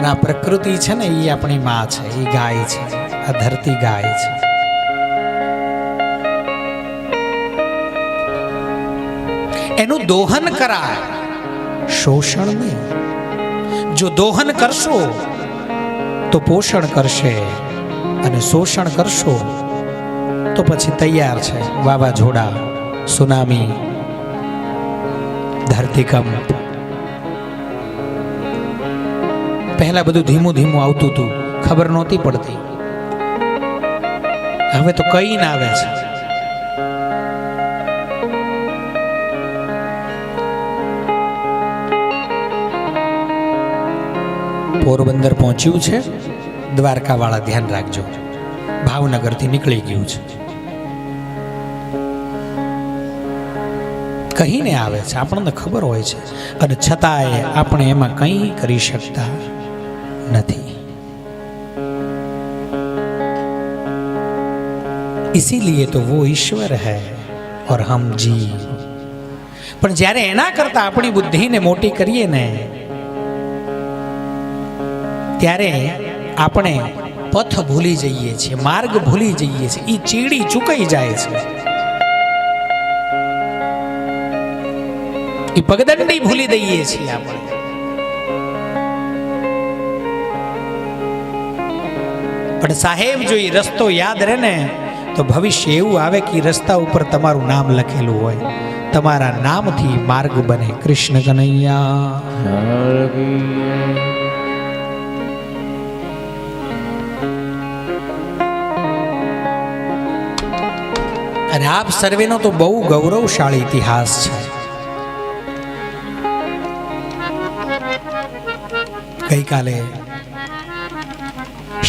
અને આ પ્રકૃતિ છે ને એ આપણી માં છે, એ ગાય છે, આ ધરતી ગાય છે. એનું દોહન કરાય, શોષણ નહીં. જો દોહન કરશો તો પોષણ કરશે, અને શોષણ કરશો તો પછી તૈયાર છે વાવાઝોડા, સુનામી, ધરતીકંપ. પહેલા બધું ધીમું ધીમું આવતું હતું, ખબર નહોતી પડતી. હવે તો કઈ ના આવે છે. પોરબંદર પહોંચ્યું છે, દ્વારકા વાળા ધ્યાન રાખજો, ભાવનગર થી નીકળી ગયું છે. કહીને આવે છે, આપણને ખબર હોય છે, અને છતાંય આપણે એમાં કંઈ કરી શકતા નથી. इसीलिए तो वो ईश्वर है और हम जीव. પણ જ્યારે એના કરતા આપણી બુદ્ધિને મોટી કરીએ ને ત્યારે આપણે પથ ભૂલી જઈએ છીએ, માર્ગ ભૂલી જઈએ છીએ, એ ચીડી ચૂકાઈ જાય છે, એ પગદંડી ભૂલી દઈએ છીએ આપણે. પણ સાહેબ જો એ રસ્તો યાદ રહે ને તો ભવિષ્ય એવું આવે કે રસ્તા ઉપર તમારું નામ લખેલું હોય, તમારા નામથી માર્ગ બને. કૃષ્ણ કનૈયા. અને આપ સર્વેનો તો બહુ ગૌરવશાળી ઇતિહાસ છે. ગઈકાલે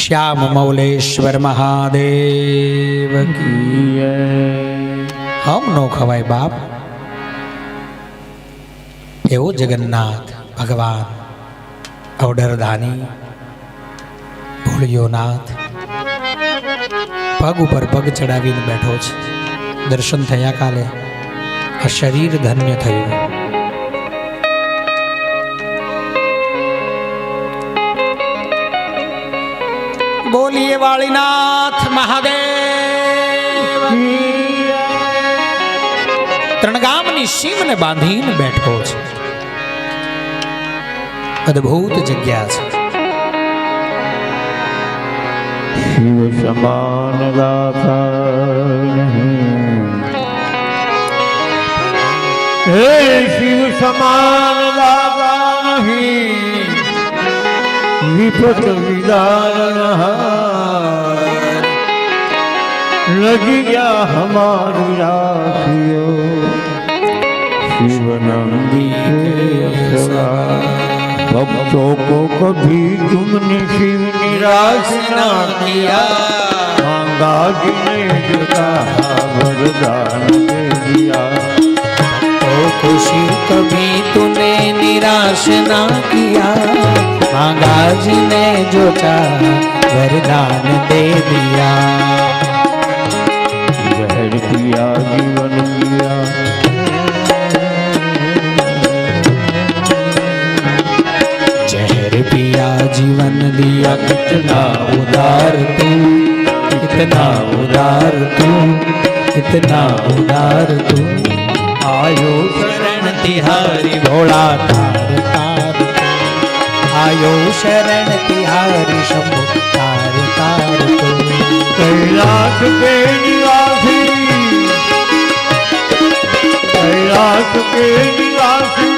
શ્યામ મૌલેશ્વર મહાદેવ કી હમ નો ખવાય બાપ. એવો જગન્નાથ ભગવાન અવડરદાની ભોળિયોનાથ પગ ઉપર પગ ચડાવીને બેઠો છે. દર્શન થયા કાલે, આ શરીર ધન્ય થયું. બોલીએ વાળીનાથ મહાદેવ. ત્રણ ગામની સીમને બાંધીને બેઠો છે. અદ્ભુત જગ્યા છે. શિવ સમાન દાતા હે શિવ સમાન દાતા નહીં, વિપત વિદારણ લગી ગયા હમારી રાખિયો. शिव नंदी भक्तों को कभी तुमने शिव निराश ना किया, मांगा जिन्हें जुटा वरदान दे दिया. भक्तों को शिव कभी तूने निराश ना किया, मांगा जिन्हें जुटा वरदान दे दिया. जहर पिया जीवन दिया, पिया जीवन दिया. कितना उदार तू, कितना उदार तू, कितना उदार तू. आयो शरण तिहारी भोला तार तार, आयो शरण तिहारी शंभु तार तार तू. कैलाश के निवासी, कैलाश के निवासी